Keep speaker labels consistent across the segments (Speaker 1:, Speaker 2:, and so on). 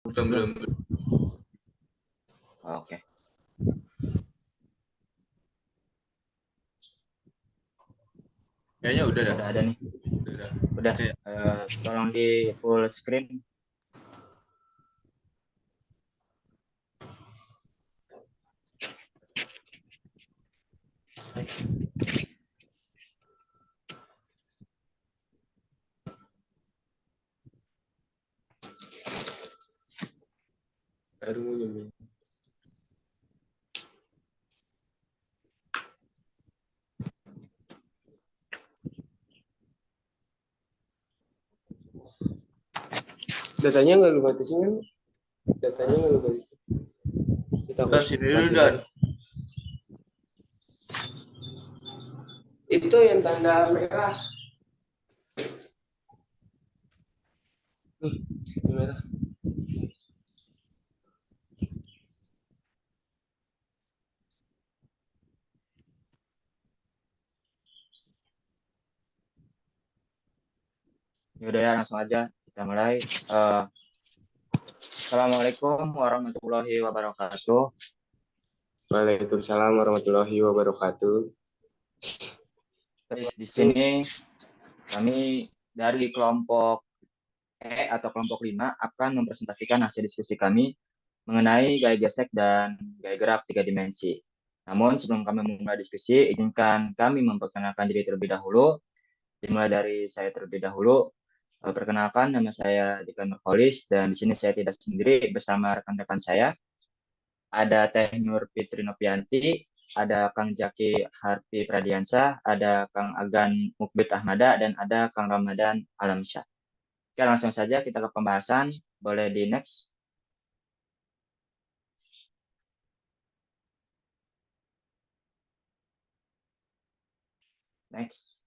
Speaker 1: Belum.
Speaker 2: Oke.
Speaker 1: Kayaknya udah dah.
Speaker 2: Udah ada nih. Udah.
Speaker 1: Oke.
Speaker 2: Tolong di full screen.
Speaker 1: Aduh. Datanya nggak lu batasin kan? Datanya nggak lu batasin. Kita
Speaker 3: Dan sini dulu Dan.
Speaker 1: Itu yang tanda merah. Merah.
Speaker 2: Yaudah ya, langsung aja kita mulai. Assalamualaikum warahmatullahi wabarakatuh.
Speaker 1: Waalaikumsalam warahmatullahi wabarakatuh.
Speaker 2: Di sini kami dari kelompok E atau kelompok 5 akan mempresentasikan hasil diskusi kami mengenai gaya gesek dan gaya gerak 3 dimensi. Namun sebelum kami memulai diskusi, izinkan kami memperkenalkan diri terlebih dahulu. Dimulai dari saya terlebih dahulu. Perkenalkan, nama saya Dika Nurholis dan di sini saya tidak sendiri bersama rekan-rekan saya. Ada Teh Nur Fitri Nopianti, ada Kang Jaki Harfi Pradiansyah, ada Kang Agan Mukbit Ahmada, dan ada Kang Ramadan Alamsyah. Oke, langsung saja kita ke pembahasan. Boleh di next. Next.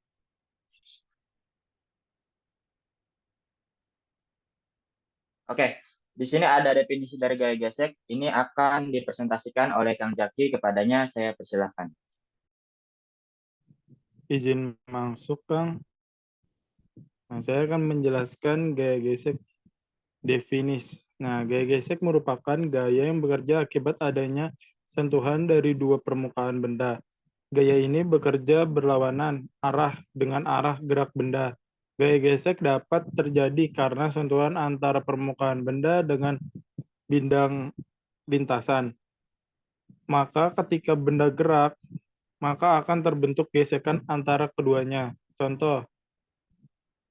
Speaker 2: Oke, di sini ada definisi dari gaya gesek. Ini akan dipresentasikan oleh Kang Jaki. Kepadanya saya persilahkan.
Speaker 4: Izin masuk, Kang. Nah, saya akan menjelaskan gaya gesek definis. Nah, gaya gesek merupakan gaya yang bekerja akibat adanya sentuhan dari dua permukaan benda. Gaya ini bekerja berlawanan arah dengan arah gerak benda. Gaya gesek dapat terjadi karena sentuhan antara permukaan benda dengan bidang lintasan. Maka ketika benda gerak, maka akan terbentuk gesekan antara keduanya. Contoh,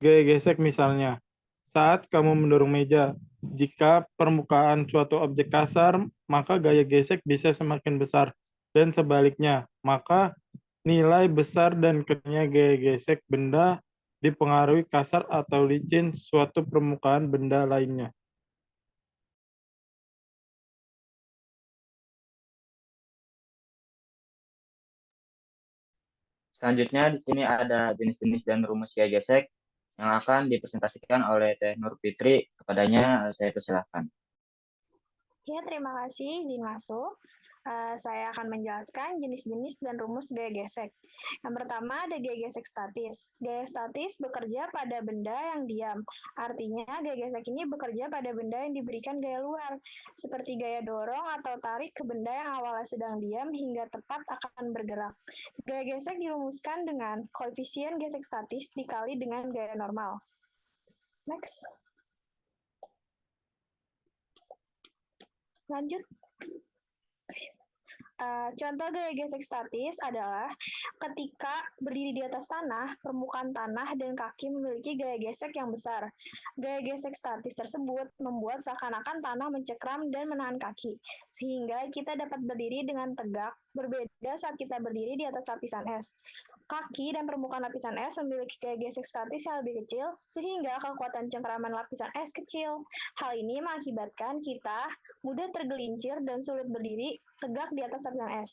Speaker 4: gaya gesek misalnya, saat kamu mendorong meja, jika permukaan suatu objek kasar, maka gaya gesek bisa semakin besar. Dan sebaliknya, maka nilai besar dan kecilnya gaya gesek benda dipengaruhi kasar atau licin suatu permukaan benda lainnya.
Speaker 2: Selanjutnya di sini ada jenis-jenis dan rumus gaya gesek yang akan dipresentasikan oleh Teh Nur Fitri. Kepadanya saya persilahkan.
Speaker 5: Ya, terima kasih izin masuk. Saya akan menjelaskan jenis-jenis dan rumus gaya gesek. Yang pertama ada gaya gesek statis. Gaya statis bekerja pada benda yang diam. Artinya gaya gesek ini bekerja pada benda yang diberikan gaya luar, seperti gaya dorong atau tarik ke benda yang awalnya sedang diam hingga tepat akan bergerak. Gaya gesek dirumuskan dengan koefisien gesek statis dikali dengan gaya normal. Next. Lanjut. Contoh gaya gesek statis adalah ketika berdiri di atas tanah, permukaan tanah dan kaki memiliki gaya gesek yang besar. Gaya gesek statis tersebut membuat seakan-akan tanah mencekram dan menahan kaki, sehingga kita dapat berdiri dengan tegak, berbeda saat kita berdiri di atas lapisan es. Kaki dan permukaan lapisan es memiliki gaya gesek statis yang lebih kecil, sehingga kekuatan cengkeraman lapisan es kecil. Hal ini mengakibatkan kita mudah tergelincir dan sulit berdiri tegak di atas lapisan es.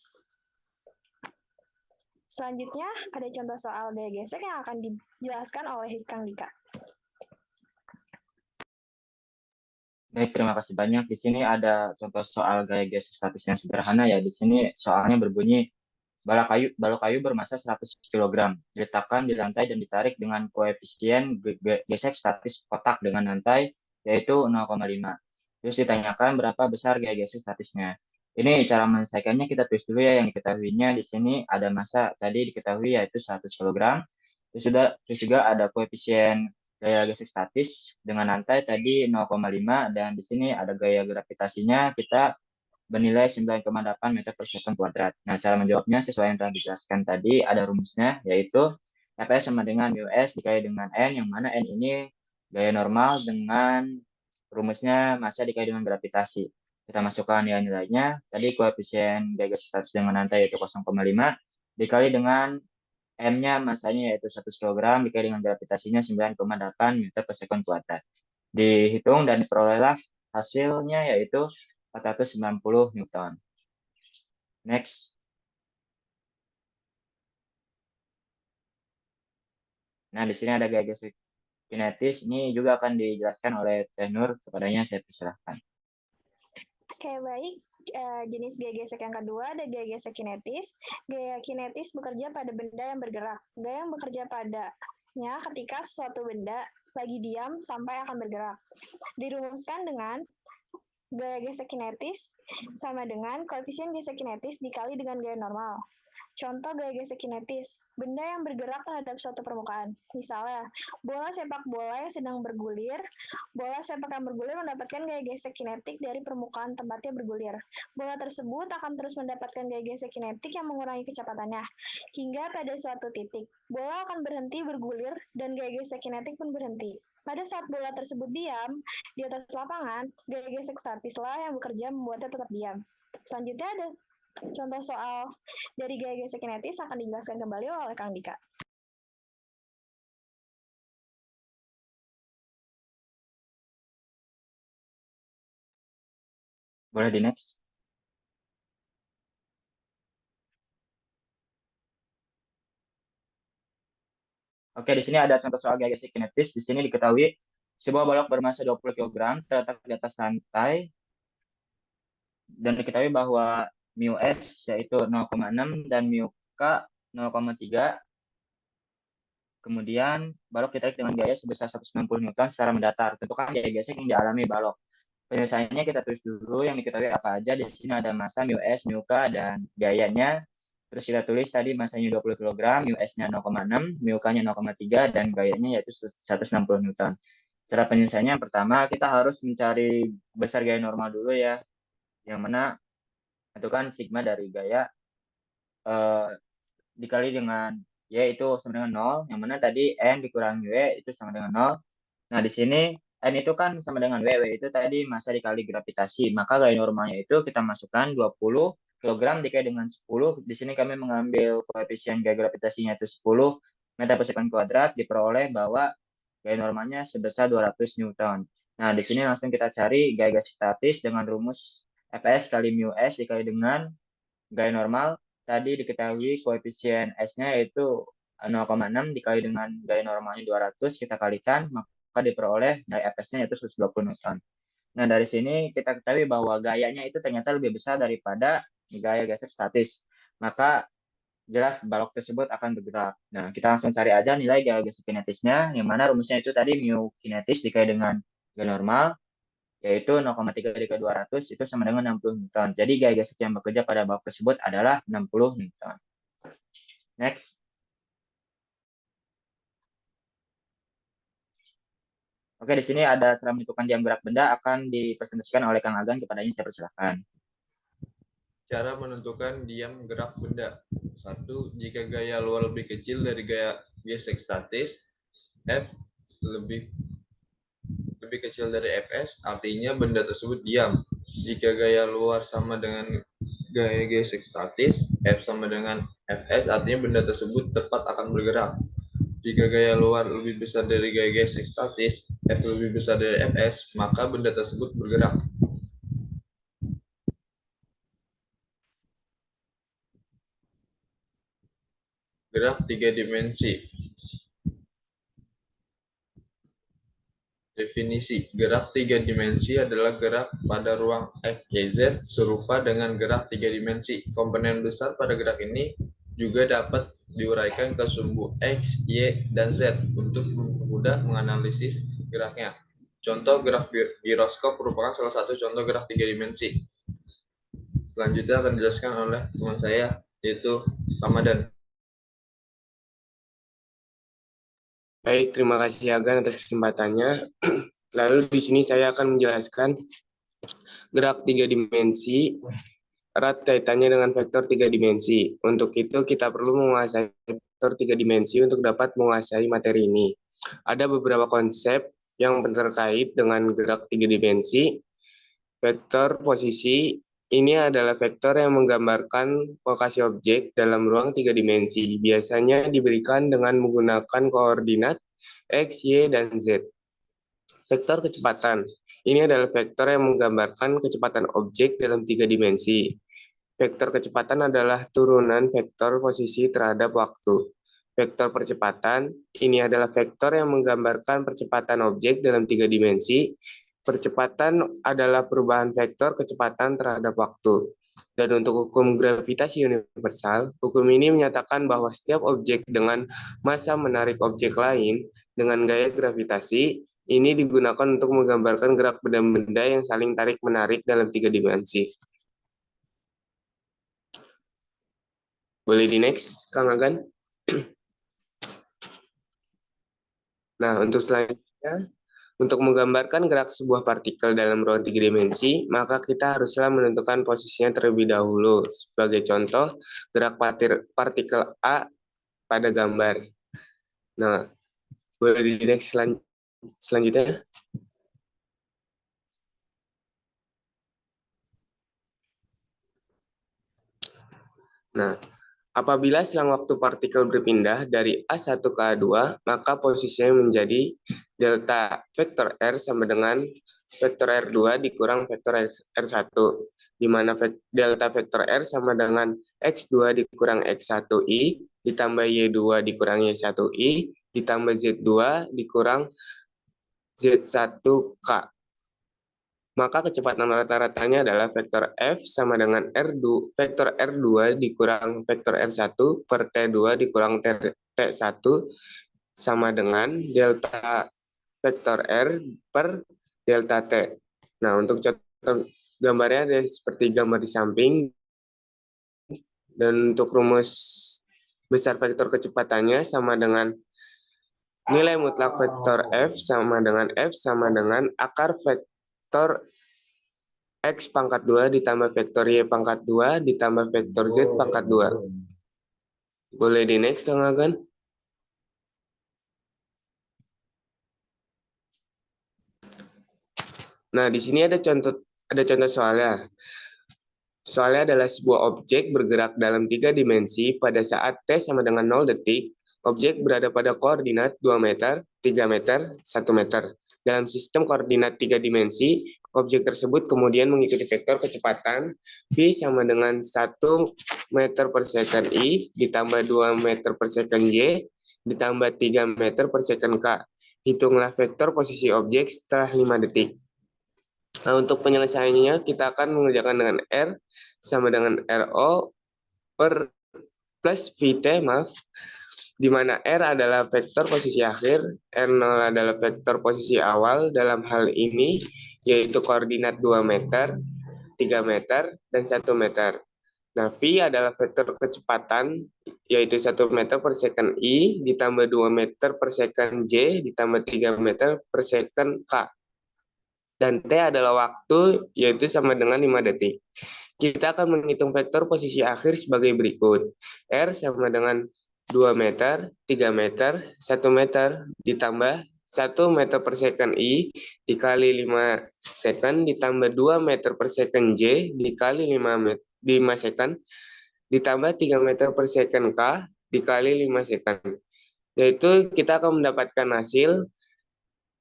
Speaker 5: Selanjutnya, ada contoh soal gaya gesek yang akan dijelaskan oleh Kang Dika.
Speaker 2: Baik, terima kasih banyak. Di sini ada contoh soal gaya gesek statis yang sederhana ya. Di sini soalnya berbunyi balok kayu bermasa 100 kg diletakkan di lantai dan ditarik dengan koefisien gesek statis kotak dengan lantai yaitu 0,5. Terus ditanyakan berapa besar gaya gesek statisnya. Ini cara menyelesaikannya kita tulis dulu ya, yang diketahuinya di sini ada massa tadi diketahui yaitu 100 kg. Terus juga ada koefisien gaya gesek statis dengan lantai tadi 0,5 dan di sini ada gaya gravitasinya kita bernilai 9,8 meter per second kuadrat. Nah, cara menjawabnya sesuai yang telah dijelaskan tadi ada rumusnya yaitu Fs sama dengan Mus dikali dengan N, yang mana N ini gaya normal dengan rumusnya massa dikali dengan gravitasi. Kita masukkan nilai-nilainya. Tadi koefisien gaya statis dengan lantai yaitu 0,5 dikali dengan M-nya massanya yaitu 100 kg dikali dengan gravitasinya 9,8 meter per second kuadrat. Dihitung dan diperolehlah hasilnya yaitu 490 Newton. Next. Nah, di sini ada gaya gesek kinetis. Ini juga akan dijelaskan oleh Teh Nur. Kepadanya saya persilahkan.
Speaker 5: Oke, baik. Jenis gaya gesek yang kedua ada gaya gesek kinetis. Gaya kinetis bekerja pada benda yang bergerak. Gaya yang bekerja padanya ketika suatu benda lagi diam sampai akan bergerak. Dirumuskan dengan gaya gesek kinetis sama dengan koefisien gesek kinetis dikali dengan gaya normal. Contoh gaya gesek kinetis, benda yang bergerak terhadap suatu permukaan. Misalnya, bola sepak bola yang sedang bergulir, bola sepak yang bergulir mendapatkan gaya gesek kinetik dari permukaan tempatnya bergulir. Bola tersebut akan terus mendapatkan gaya gesek kinetik yang mengurangi kecepatannya. Hingga pada suatu titik, bola akan berhenti bergulir dan gaya gesek kinetik pun berhenti. Pada saat bola tersebut diam, di atas lapangan, gaya gesek statislah yang bekerja membuatnya tetap diam. Selanjutnya ada contoh soal dari gaya gesek kinetis akan dijelaskan kembali oleh Kang Dika.
Speaker 2: Boleh di next. Oke, di sini ada contoh soal gaya gesek kinetis. Di sini diketahui sebuah balok bermassa 20 kg terletak di atas lantai dan diketahui bahwa μs yaitu 0,6 dan μk 0,3. Kemudian balok ditarik dengan gaya sebesar 190 Newton secara mendatar. Tentukan gaya gesek yang dialami balok. Penyelesaiannya kita tulis dulu yang diketahui apa aja. Di sini ada massa μs, μk, dan gayanya. Terus kita tulis tadi massanya 20 kg, μs-nya 0,6, μk-nya 0,3, dan gayanya yaitu 160 Newton. Cara penyelesaiannya yang pertama, kita harus mencari besar gaya normal dulu ya. Yang mana tentukan sigma dari gaya dikali dengan Y itu sama dengan 0. Yang mana tadi N dikurangi W itu sama dengan 0. Nah, di sini N itu kan sama dengan W itu tadi massa dikali gravitasi. Maka gaya normalnya itu kita masukkan 20 kg dikali dengan 10. Di sini kami mengambil koefisien gaya gravitasinya itu 10 meter per second kuadrat, diperoleh bahwa gaya normalnya sebesar 200 Newton. Nah, di sini langsung kita cari gaya gesek statis dengan rumus Fs kali μs dikali dengan gaya normal. Tadi diketahui koefisien S-nya yaitu 0,6 dikali dengan gaya normalnya 200, kita kalikan, maka diperoleh gaya Fs-nya yaitu 120 Newton. Nah, dari sini kita ketahui bahwa gayanya itu ternyata lebih besar daripada gaya gesek statis. Maka jelas balok tersebut akan bergerak. Nah, kita langsung cari aja nilai gaya gesek kinetisnya, yang mana rumusnya itu tadi mu kinetis dikali dengan gaya normal, yaitu 0,3 dikali 200 itu sama dengan 60 Newton. Jadi gaya gesek yang bekerja pada balok tersebut adalah 60 Newton. Next. Oke, di sini ada cara menentukan diam gerak benda akan dipresentasikan oleh Kang Agan. Kepadanya saya persilahkan.
Speaker 3: Cara menentukan diam gerak benda. 1. Jika gaya luar lebih kecil dari gaya gesek statis, F lebih kecil dari Fs, artinya benda tersebut diam. Jika gaya luar sama dengan gaya gesek statis, F sama dengan Fs, artinya benda tersebut tepat akan bergerak. Jika gaya luar lebih besar dari gaya gesek statis, F lebih besar dari Fs, maka benda tersebut bergerak. Gerak 3 dimensi. Definisi, gerak 3 dimensi adalah gerak pada ruang FYZ serupa dengan gerak 3 dimensi. Komponen besar pada gerak ini juga dapat diuraikan ke sumbu X, Y, dan Z untuk mempermudah menganalisis geraknya. Contoh graf giroskop merupakan salah satu contoh graf 3 dimensi. Selanjutnya akan dijelaskan oleh teman saya, yaitu Ramadan.
Speaker 1: Baik, terima kasih Agan atas kesempatannya. Lalu di sini saya akan menjelaskan gerak 3 dimensi erat kaitannya dengan vektor 3 dimensi. Untuk itu kita perlu menguasai vektor 3 dimensi untuk dapat menguasai materi ini. Ada beberapa konsep yang terkait dengan gerak 3 dimensi. Vektor posisi ini adalah vektor yang menggambarkan lokasi objek dalam ruang 3 dimensi. Biasanya diberikan dengan menggunakan koordinat X, Y, dan Z. Vektor kecepatan. Ini adalah vektor yang menggambarkan kecepatan objek dalam 3 dimensi. Vektor kecepatan adalah turunan vektor posisi terhadap waktu. Vektor percepatan, ini adalah vektor yang menggambarkan percepatan objek dalam 3 dimensi. Percepatan adalah perubahan vektor kecepatan terhadap waktu. Dan untuk hukum gravitasi universal, hukum ini menyatakan bahwa setiap objek dengan massa menarik objek lain dengan gaya gravitasi, ini digunakan untuk menggambarkan gerak benda-benda yang saling tarik-menarik dalam 3 dimensi. Boleh di next, Kang Agan? Nah, untuk selanjutnya, untuk menggambarkan gerak sebuah partikel dalam ruang 3 dimensi, maka kita haruslah menentukan posisinya terlebih dahulu. Sebagai contoh, gerak partikel A pada gambar. Nah, boleh di next selanjutnya. Nah, apabila selang waktu partikel berpindah dari A1 ke A2, maka posisinya menjadi delta vektor R sama dengan vektor R2 dikurang vektor R1, di mana delta vektor R sama dengan X2 dikurang X1I, ditambah Y2 dikurang Y1I, ditambah Z2 dikurang Z1K. Maka kecepatan rata-ratanya adalah vektor F sama dengan R2, vektor R2 dikurang vektor R1 per T2 dikurang T1 sama dengan delta vektor R per delta T. Nah, untuk contoh gambarnya ada seperti gambar di samping. Dan untuk rumus besar vektor kecepatannya sama dengan nilai mutlak vektor F sama dengan akar vektor X pangkat 2 ditambah vektor Y pangkat 2 ditambah vektor Z pangkat 2. Boleh di next, Kang Agan? Nah, di sini ada contoh soalnya. Soalnya adalah sebuah objek bergerak dalam 3 dimensi pada saat T sama dengan 0 detik. Objek berada pada koordinat 2 meter, 3 meter, 1 meter. Dalam sistem koordinat 3 dimensi, objek tersebut kemudian mengikuti vektor kecepatan V sama dengan 1 meter per second I, ditambah 2 meter per second Y, ditambah 3 meter per second K. Hitunglah vektor posisi objek setelah 5 detik. Nah, untuk penyelesaiannya kita akan mengerjakan dengan R sama dengan RO per plus VT, di mana R adalah vektor posisi akhir, R0 adalah vektor posisi awal dalam hal ini, yaitu koordinat 2 meter, 3 meter, dan 1 meter. Nah, V adalah vektor kecepatan, yaitu 1 meter per second I, ditambah 2 meter per second J, ditambah 3 meter per second K. Dan T adalah waktu, yaitu sama dengan 5 detik. Kita akan menghitung vektor posisi akhir sebagai berikut. R sama dengan 2 meter, 3 meter, 1 meter, ditambah 1 meter per second I, dikali 5 second, ditambah 2 meter per second J, dikali 5 second, ditambah 3 meter per second K, dikali 5 second. Yaitu kita akan mendapatkan hasil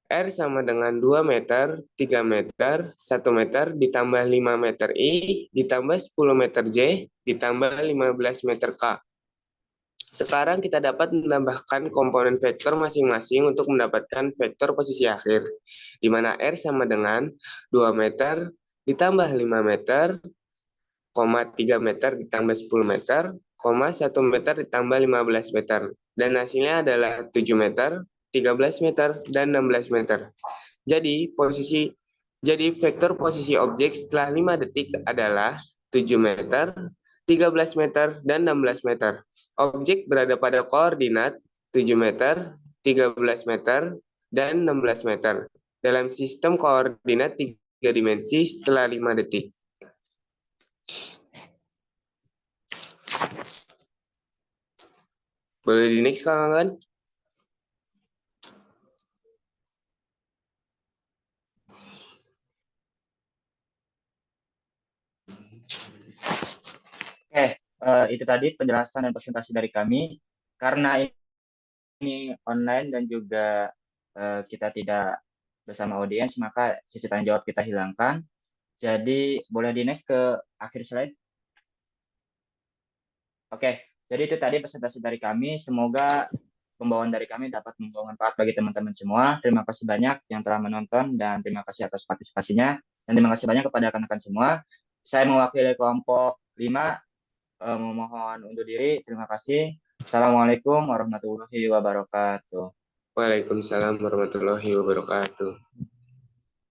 Speaker 1: R sama dengan 2 meter, 3 meter, 1 meter, ditambah 5 meter I, ditambah 10 meter J, ditambah 15 meter K. Sekarang kita dapat menambahkan komponen vektor masing-masing untuk mendapatkan vektor posisi akhir, di mana R sama dengan 2 meter, ditambah 5 meter, 3 meter, ditambah 10 meter, 1 meter, ditambah 15 meter. Dan hasilnya adalah 7 meter, 13 meter, dan 16 meter. Jadi vektor posisi objek setelah 5 detik adalah 7 meter, 13 meter, dan 16 meter. Objek berada pada koordinat 7 meter, 13 meter, dan 16 meter dalam sistem koordinat 3 dimensi setelah 5 detik. Boleh di next, kawan-kawan?
Speaker 2: Itu tadi penjelasan dan presentasi dari kami. Karena ini online dan juga kita tidak bersama audiens, maka sesi tanya jawab kita hilangkan. Jadi boleh di next ke akhir slide. Oke, jadi itu tadi presentasi dari kami. Semoga pembawaan dari kami dapat membawa manfaat bagi teman-teman semua. Terima kasih banyak yang telah menonton dan terima kasih atas partisipasinya. Dan terima kasih banyak kepada rekan-rekan semua. Saya mewakili kelompok 5 memohon undur diri. Terima kasih. Assalamualaikum warahmatullahi wabarakatuh.
Speaker 1: Waalaikumsalam warahmatullahi wabarakatuh.